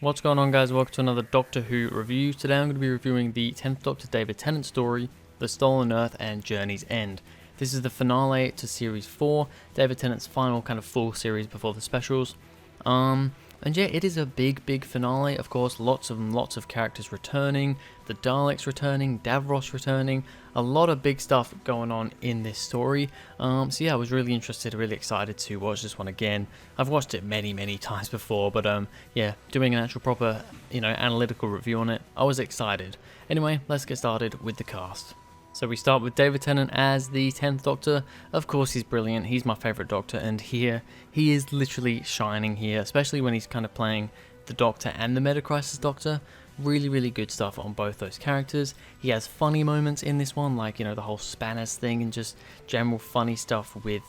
What's going on, guys? Welcome to another Doctor Who review. Today I'm going to be reviewing the 10th Doctor David Tennant story, The Stolen Earth and Journey's End. This is the finale to Series 4, David Tennant's final kind of full series before the specials. And yeah, it is a big finale. Of course, lots of characters returning, the Daleks returning, Davros returning, a lot of big stuff going on in this story. So yeah, I was really interested, really excited to watch this one again. I've watched it many times before, but yeah, doing an actual proper, analytical review on it, I was excited. Anyway, let's get started with the cast. So we start with David Tennant as the 10th Doctor. Of course he's brilliant, he's my favourite Doctor, and here, he is literally shining here, especially when he's kind of playing the Doctor and the Meta-Crisis Doctor. Really good stuff on both those characters. He has funny moments in this one, like, the whole Spanners thing and just general funny stuff with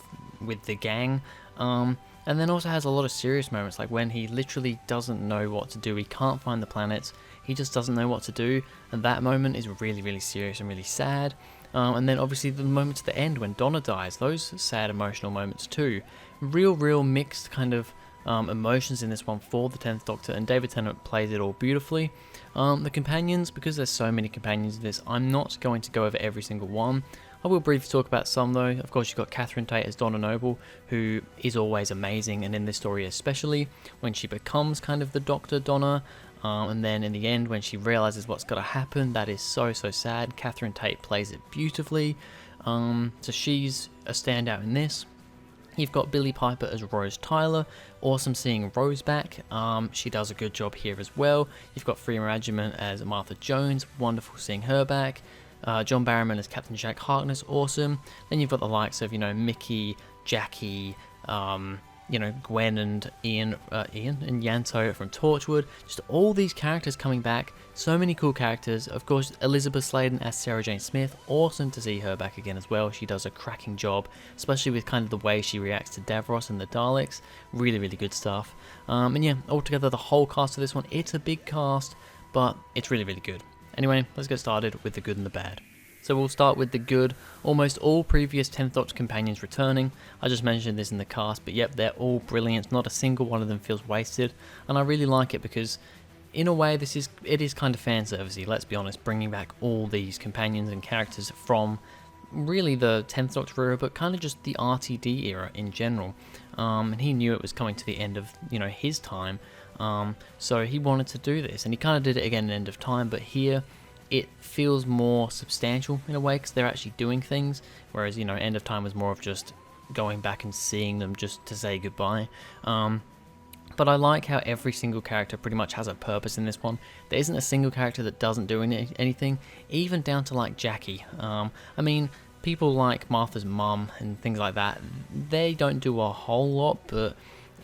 the gang. And then also has a lot of serious moments, like when he literally doesn't know what to do, he can't find the planets, he just doesn't know what to do, and that moment is really serious and really sad. And then obviously the moments at the end when Donna dies, those sad emotional moments too. Real mixed kind of emotions in this one for the 10th Doctor, and David Tennant plays it all beautifully. The companions, because there's so many companions in this, I'm not going to go over every single one. I will briefly talk about some though. Of course, you've got Catherine Tate as Donna Noble, who is always amazing, and in this story especially, when she becomes kind of the Doctor Donna, and then in the end when she realises what's got to happen, that is so sad. Catherine Tate plays it beautifully, so she's a standout in this. You've got Billie Piper as Rose Tyler. Awesome seeing Rose back. She does a good job here as well. You've got Freema Agyeman as Martha Jones. Wonderful seeing her back. John Barrowman as Captain Jack Harkness. Awesome. Then you've got the likes of, Mickey, Jackie, Gwen and Ian and Yanto from Torchwood. Just all these characters coming back. So many cool characters. Of course, Elizabeth Sladen as Sarah Jane Smith. Awesome to see her back again as well. She does a cracking job, especially with kind of the way she reacts to Davros and the Daleks. Really good stuff. And yeah, altogether the whole cast of this one, it's a big cast, but it's really good. Anyway, let's get started with the good and the bad. So we'll start with the good. Almost all previous 10th Doctor companions returning. I just mentioned this in the cast, but yep, they're all brilliant. Not a single one of them feels wasted, and I really like it because, in a way, it is kind of fan servicey. Let's be honest, bringing back all these companions and characters from really the 10th Doctor era, but kind of just the RTD era in general. And he knew it was coming to the end of his time, so he wanted to do this, and he kind of did it again at End of Time, but here it feels more substantial in a way because they're actually doing things, whereas End of Time was more of just going back and seeing them just to say goodbye. But I like how every single character pretty much has a purpose in this one. There isn't a single character that doesn't do anything, even down to like Jackie. I mean, people like Martha's mum and things like that, they don't do a whole lot, but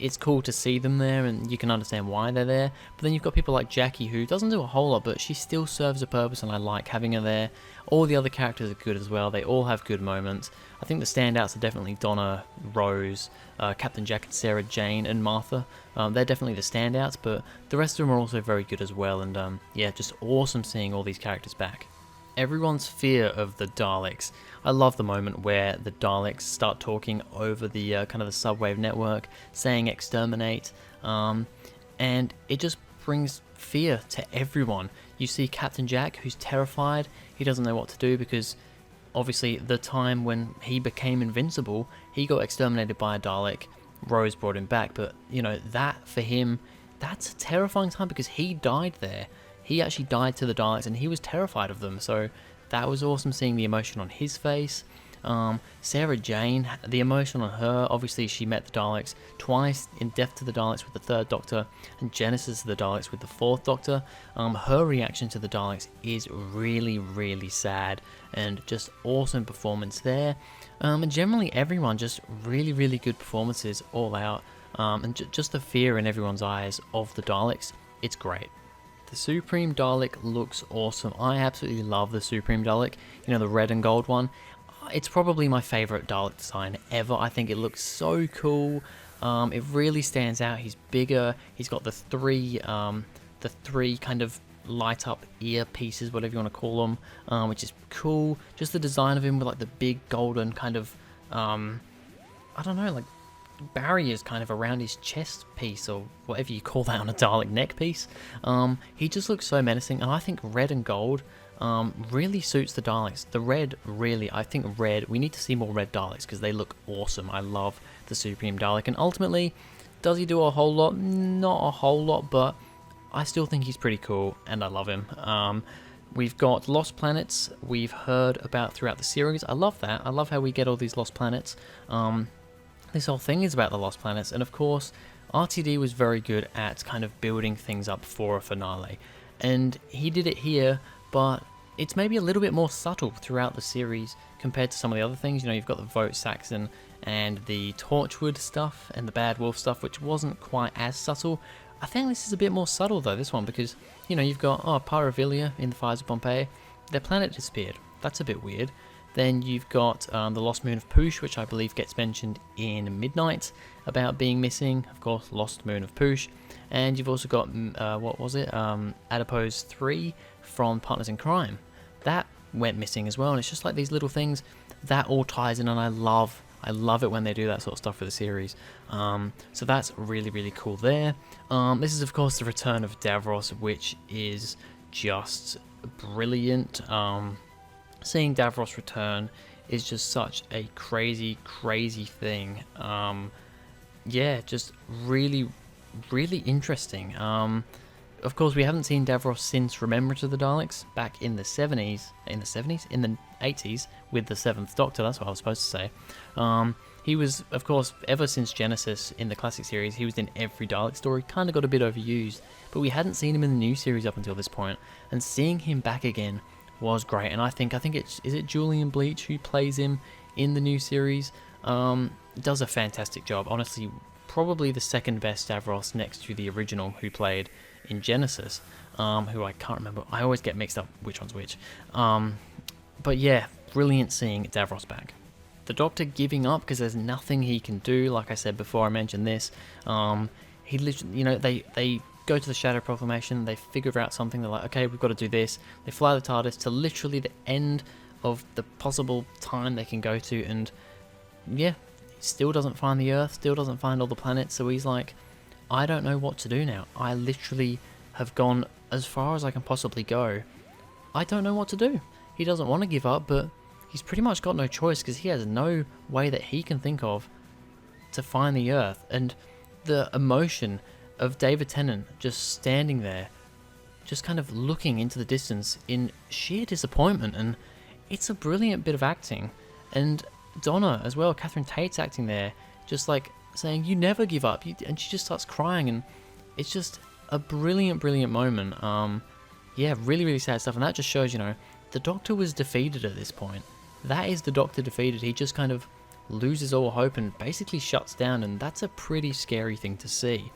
it's cool to see them there and you can understand why they're there. But then you've got people like Jackie, who doesn't do a whole lot, but she still serves a purpose, and I like having her there. All the other characters are good as well. They all have good moments. I think the standouts are definitely Donna, Rose, Captain Jack and Sarah Jane and Martha. They're definitely the standouts, but the rest of them are also very good as well, and yeah, just awesome seeing all these characters back. Everyone's fear of the Daleks. I love the moment where the Daleks start talking over the kind of the subwave network, saying exterminate, and it just brings fear to everyone. You see Captain Jack, who's terrified. He doesn't know what to do because obviously the time when he became invincible, he got exterminated by a Dalek. Rose brought him back, but that for him, that's a terrifying time because he died there. He actually died to the Daleks and he was terrified of them, so that was awesome seeing the emotion on his face. Sarah Jane, the emotion on her, obviously she met the Daleks twice, in Death to the Daleks with the 3rd Doctor and Genesis to the Daleks with the 4th Doctor. Her reaction to the Daleks is really sad, and just awesome performance there. And generally everyone, just really good performances all out, and just the fear in everyone's eyes of the Daleks, it's great. The Supreme Dalek looks awesome. I absolutely love the Supreme Dalek, the red and gold one. It's probably my favourite Dalek design ever. I think it looks so cool. It really stands out. He's bigger. He's got the three kind of light up ear pieces, whatever you want to call them, which is cool. Just the design of him with like the big golden kind of, I don't know, like barriers kind of around his chest piece, or whatever you call that on a Dalek neck piece. He just looks so menacing, and I think red and gold really suits the Daleks. The red, really, I think red, we need to see more red Daleks because they look awesome. I love the Supreme Dalek, and ultimately, does he do a whole lot? Not a whole lot, but I still think he's pretty cool, and I love him. We've got lost planets we've heard about throughout the series. I love that. I love how we get all these lost planets. This whole thing is about the lost planets, and of course, RTD was very good at kind of building things up for a finale, and he did it here, but it's maybe a little bit more subtle throughout the series compared to some of the other things. You know, you've got the Vote Saxon and the Torchwood stuff and the Bad Wolf stuff, which wasn't quite as subtle. I think this is a bit more subtle though, this one, because, you know, you've got, Paravilia in the Fires of Pompeii, their planet disappeared. That's a bit weird. Then you've got the Lost Moon of Poosh, which I believe gets mentioned in Midnight about being missing. Of course, Lost Moon of Poosh. And you've also got, what was it? Adipose 3 from Partners in Crime. That went missing as well. And it's just like these little things that all ties in, and I love it when they do that sort of stuff for the series. So that's really, really cool there. This is, of course, the return of Davros, which is just brilliant. Seeing Davros return is just such a crazy, crazy thing. Yeah, just really, really interesting. Of course, we haven't seen Davros since Remembrance of the Daleks back in the 70s. In the 70s? In the 80s with the 7th Doctor, that's what I was supposed to say. He was, of course, ever since Genesis in the classic series, he was in every Dalek story, kind of got a bit overused, but we hadn't seen him in the new series up until this point, and seeing him back again was great. And I think is it Julian Bleach who plays him in the new series? Does a fantastic job. Honestly, probably the second best Davros next to the original who played in Genesis, who I can't remember. I always get mixed up which one's which. But yeah, brilliant seeing Davros back. The Doctor giving up because there's nothing he can do. Like I said before, I mentioned this. He literally, you know, they go to the Shadow Proclamation, they figure out something, they're like, okay, we've got to do this. They fly the TARDIS to literally the end of the possible time they can go to, and yeah, still doesn't find the Earth, still doesn't find all the planets, so he's like, I don't know what to do now. I literally have gone as far as I can possibly go. I don't know what to do. He doesn't want to give up, but he's pretty much got no choice because he has no way that he can think of to find the Earth. And the emotion of David Tennant just standing there, just kind of looking into the distance in sheer disappointment, and it's a brilliant bit of acting. And Donna as well, Catherine Tate's acting there, just like saying, you never give up, and she just starts crying, and it's just a brilliant, brilliant moment. Yeah, really, really sad stuff, and that just shows, you know, the Doctor was defeated at this point. That is the Doctor defeated. He just kind of loses all hope and basically shuts down, and that's a pretty scary thing to see.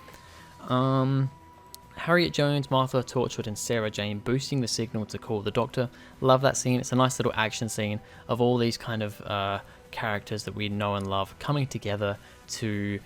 Harriet Jones, Martha Torchwood, and Sarah Jane boosting the signal to call the Doctor. Love that scene. It's a nice little action scene of all these kind of characters that we know and love coming together to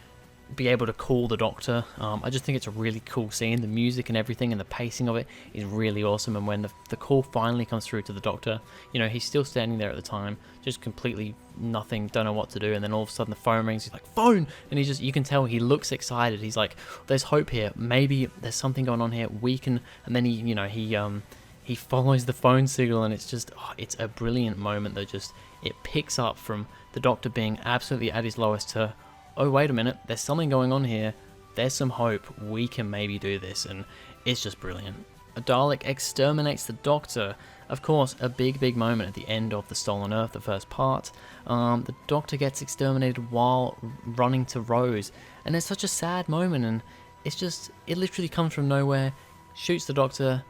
be able to call the Doctor. I just think it's a really cool scene. The music and everything and the pacing of it is really awesome. And when the call finally comes through to the Doctor, you know, he's still standing there at the time, just completely nothing, don't know what to do. And then all of a sudden the phone rings. He's like, phone! And he just, you can tell he looks excited. He's like, there's hope here. Maybe there's something going on here. We can. And then he, you know, he follows the phone signal, and it's just, it's a brilliant moment that just, it picks up from the Doctor being absolutely at his lowest to, oh, wait a minute, there's something going on here, there's some hope, we can maybe do this, and it's just brilliant. A Dalek exterminates the Doctor. Of course, a big, big moment at the end of The Stolen Earth, the first part. The Doctor gets exterminated while running to Rose, and it's such a sad moment, and it's just, it literally comes from nowhere, shoots the Doctor,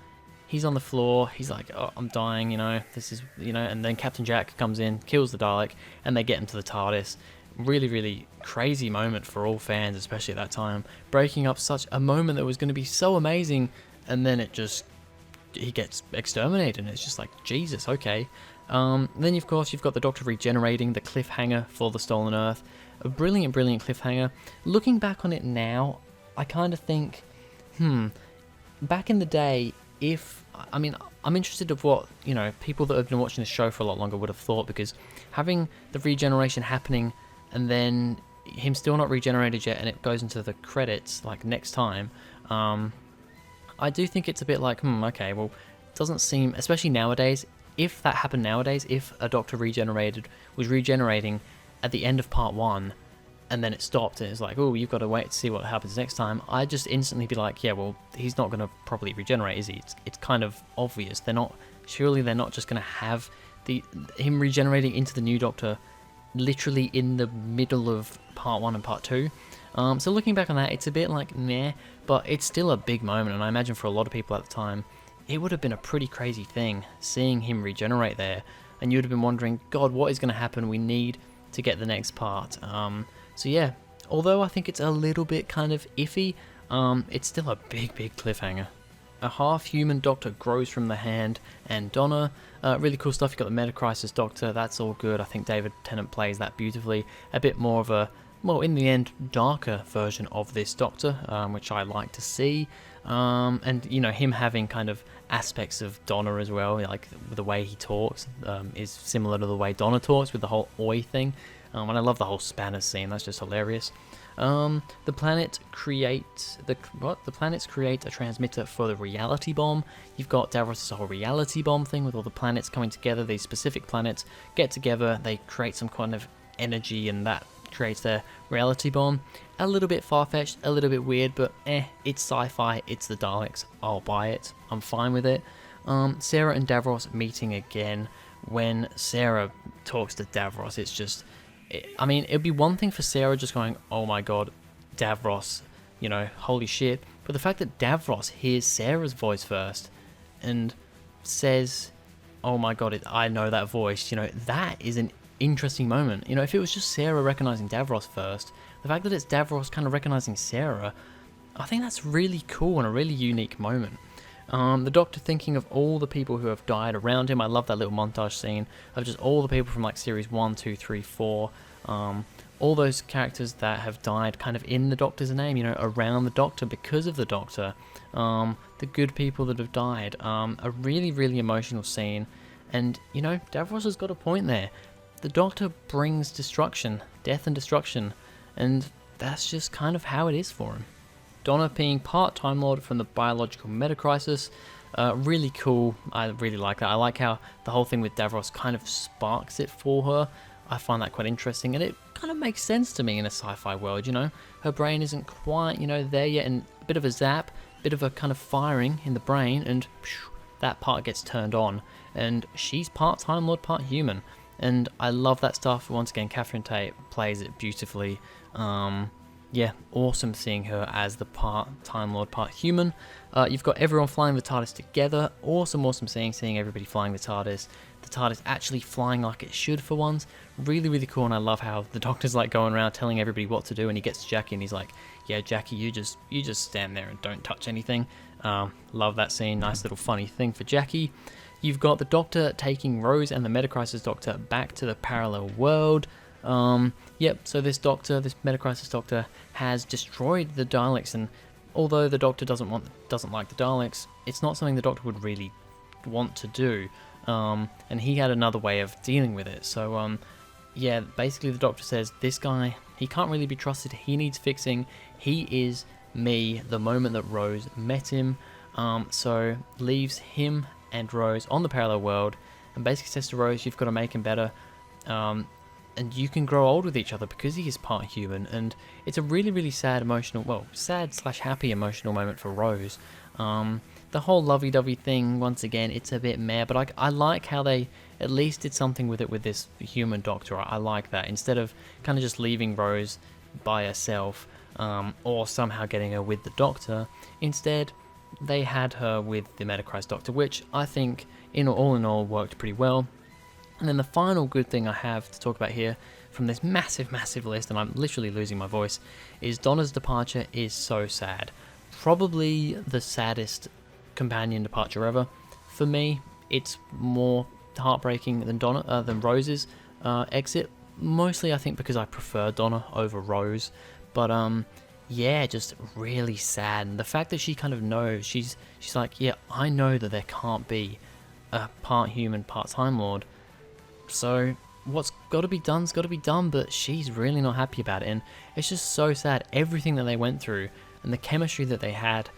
he's on the floor, he's like, oh, I'm dying, you know, this is, you know, and then Captain Jack comes in, kills the Dalek, and they get him to the TARDIS. Really, really crazy moment for all fans, especially at that time, breaking up such a moment that was going to be so amazing, and then it just, he gets exterminated, and it's just like, Jesus, okay. Then of course you've got the Doctor regenerating, the cliffhanger for The Stolen Earth, a brilliant, brilliant cliffhanger. Looking back on it now, I kind of think, back in the day, I'm interested of what, you know, people that have been watching the show for a lot longer would have thought, because having the regeneration happening, and then him still not regenerated yet, and it goes into the credits like next time. I do think it's a bit like, okay, well, it doesn't seem, especially nowadays, if that happened nowadays, if a Doctor was regenerating at the end of part 1, and then it stopped, and it's like, oh, you've got to wait to see what happens next time, I'd just instantly be like, yeah, well, he's not going to properly regenerate, is he? It's kind of obvious. Surely they're not just going to have him regenerating into the new Doctor literally in the middle of part 1 and part 2. So looking back on that, it's a bit like meh, but it's still a big moment, and I imagine for a lot of people at the time, it would have been a pretty crazy thing seeing him regenerate there, and you would have been wondering, God, what is going to happen? We need to get the next part. So yeah, although I think it's a little bit kind of iffy, it's still a big cliffhanger. A half-human Doctor grows from the hand, and Donna, really cool stuff. You've got the Meta-Crisis Doctor, that's all good. I think David Tennant plays that beautifully. A bit more of a, well, in the end, darker version of this Doctor, which I like to see. And, you know, him having kind of aspects of Donna as well, like the way he talks is similar to the way Donna talks with the whole oi thing. And I love the whole Spanners scene, that's just hilarious. The planets create a transmitter for the reality bomb. You've got Davros' whole reality bomb thing with all the planets coming together. These specific planets get together, they create some kind of energy, and that creates their reality bomb. A little bit far-fetched, a little bit weird, but it's sci-fi, it's the Daleks, I'll buy it, I'm fine with it. Sarah and Davros meeting again. When Sarah talks to Davros, it's just, I mean, it'd be one thing for Sarah just going, oh my god, Davros, you know, holy shit. But the fact that Davros hears Sarah's voice first and says, oh my god, I know that voice, you know, that is an interesting moment. You know, if it was just Sarah recognizing Davros first, the fact that it's Davros kind of recognizing Sarah, I think that's really cool and a really unique moment. The Doctor thinking of all the people who have died around him. I love that little montage scene of just all the people from like series 1, 2, 3, 4. All those characters that have died kind of in the Doctor's name, you know, around the Doctor because of the Doctor. The good people that have died. A really emotional scene. And, you know, Davros has got a point there. The Doctor brings destruction, death and destruction. And that's just kind of how it is for him. Donna being part Time Lord from the biological Meta-Crisis, really cool. I really like that. I like how the whole thing with Davros kind of sparks it for her. I find that quite interesting, and it kind of makes sense to me in a sci-fi world, you know. Her brain isn't quite, you know, there yet, and a bit of a zap, bit of a kind of firing in the brain, and that part gets turned on. And she's part Time Lord, part human. And I love that stuff. Once again, Catherine Tate plays it beautifully. Yeah, awesome seeing her as the part Time Lord, part human. You've got everyone flying the TARDIS together. Awesome seeing everybody flying the TARDIS. The TARDIS actually flying like it should for once. Really cool, and I love how the Doctor's like going around telling everybody what to do, and he gets Jackie and he's like, yeah, Jackie, you just stand there and don't touch anything. Love that scene. Nice little funny thing for Jackie. You've got the Doctor taking Rose and the Meta-Crisis Doctor back to the parallel world. Yep, so this Meta-Crisis Doctor has destroyed the Daleks, and although the Doctor doesn't like the Daleks, it's not something the Doctor would really want to do. And he had another way of dealing with it. So, yeah, basically the Doctor says, this guy, he can't really be trusted, he needs fixing, he is me the moment that Rose met him. So leaves him and Rose on the parallel world, and basically says to Rose, you've got to make him better. And you can grow old with each other because he is part human. And it's a really sad emotional, well, sad/happy emotional moment for Rose. The whole lovey-dovey thing, once again, it's a bit meh, but I like how they at least did something with it with this human Doctor. I like that, instead of kind of just leaving Rose by herself, or somehow getting her with the Doctor. Instead, they had her with the Meta-Crisis Doctor, which I think, all in all, worked pretty well. And then the final good thing I have to talk about here from this massive list, and I'm literally losing my voice, is Donna's departure is so sad. Probably the saddest companion departure ever. For me, it's more heartbreaking than Rose's exit. Mostly, I think, because I prefer Donna over Rose. But yeah, just really sad. And the fact that she kind of knows, she's like, yeah, I know that there can't be a part human, part Time Lord. So what's got to be done's got to be done, but she's really not happy about it, and it's just so sad. Everything that they went through and the chemistry that they had,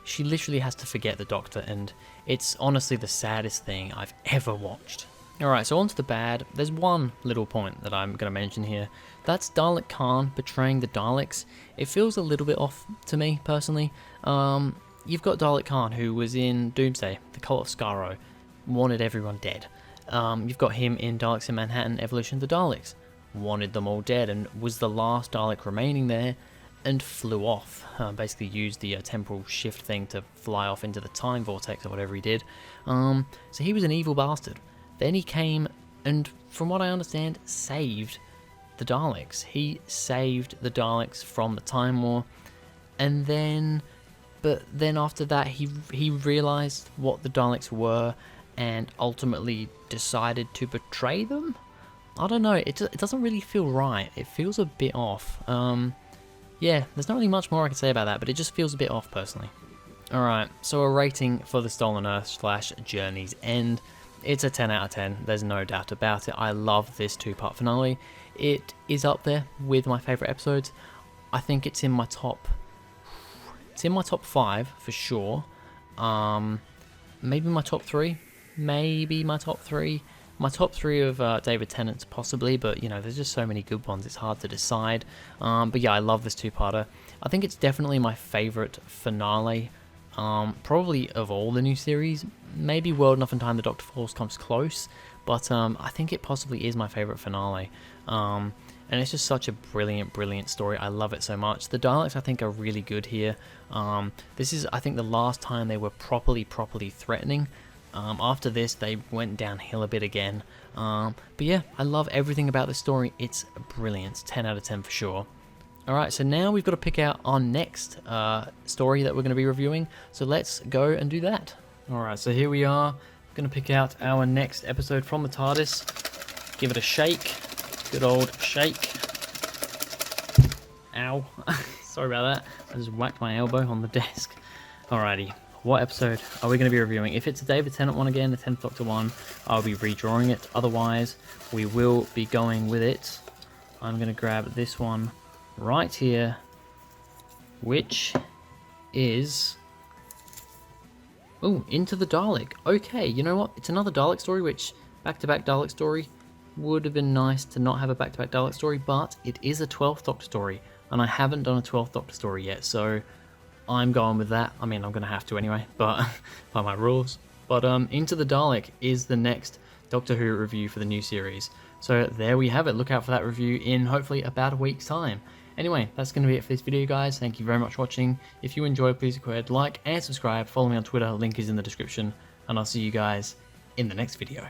she literally has to forget the Doctor, and it's honestly the saddest thing I've ever watched. Alright, so on to the bad. There's one little point that I'm going to mention here. That's Dalek Khan betraying the Daleks. It feels a little bit off to me, personally. You've got Dalek Khan, who was in Doomsday, the Cult of Skaro, wanted everyone dead. You've got him in Daleks in Manhattan, Evolution of the Daleks, wanted them all dead, and was the last Dalek remaining there, and flew off. Basically used the temporal shift thing to fly off into the time vortex or whatever he did. So he was an evil bastard. Then he came and, from what I understand, saved the Daleks. He saved the Daleks from the Time War, and then, but then after that, he realized what the Daleks were, and ultimately decided to betray them. I don't know. It doesn't really feel right. It feels a bit off. Yeah, there's not really much more I can say about that, but it just feels a bit off personally. Alright, so a rating for the Stolen Earth / Journey's End. It's a 10 out of 10, there's no doubt about it. I love this two-part finale. It is up there with my favourite episodes. I think it's in my top 5 for sure. Maybe my top 3. Maybe my top 3. My top 3 of David Tennant's possibly, but you know, there's just so many good ones, it's hard to decide. But yeah, I love this two-parter. I think it's definitely my favourite finale, probably of all the new series. Maybe World Enough in Time, The Doctor Falls comes close, but I think it possibly is my favourite finale. And it's just such a brilliant story. I love it so much. The Daleks, I think, are really good here. This is, I think, the last time they were properly threatening. After this, they went downhill a bit again. But yeah, I love everything about this story. It's brilliant. 10 out of 10 for sure. Alright, so now we've got to pick out our next story that we're going to be reviewing. So let's go and do that. Alright, so here we are. We're going to pick out our next episode from the TARDIS. Give it a shake. Good old shake. Ow. Sorry about that. I just whacked my elbow on the desk. Alrighty. What episode are we going to be reviewing? If it's a David Tennant one again, the 10th Doctor one, I'll be redrawing it. Otherwise, we will be going with it. I'm going to grab this one right here, which is... oh, Into the Dalek. Okay, you know what? It's another Dalek story, which back-to-back Dalek story would have been nice to not have a back-to-back Dalek story, but it is a 12th Doctor story, and I haven't done a 12th Doctor story yet, so I'm going with that. I mean, I'm going to have to anyway, but by my rules. But Into the Dalek is the next Doctor Who review for the new series. So there we have it. Look out for that review in hopefully about a week's time. Anyway, that's going to be it for this video, guys. Thank you very much for watching. If you enjoyed, please go ahead, like and subscribe. Follow me on Twitter. Link is in the description. And I'll see you guys in the next video.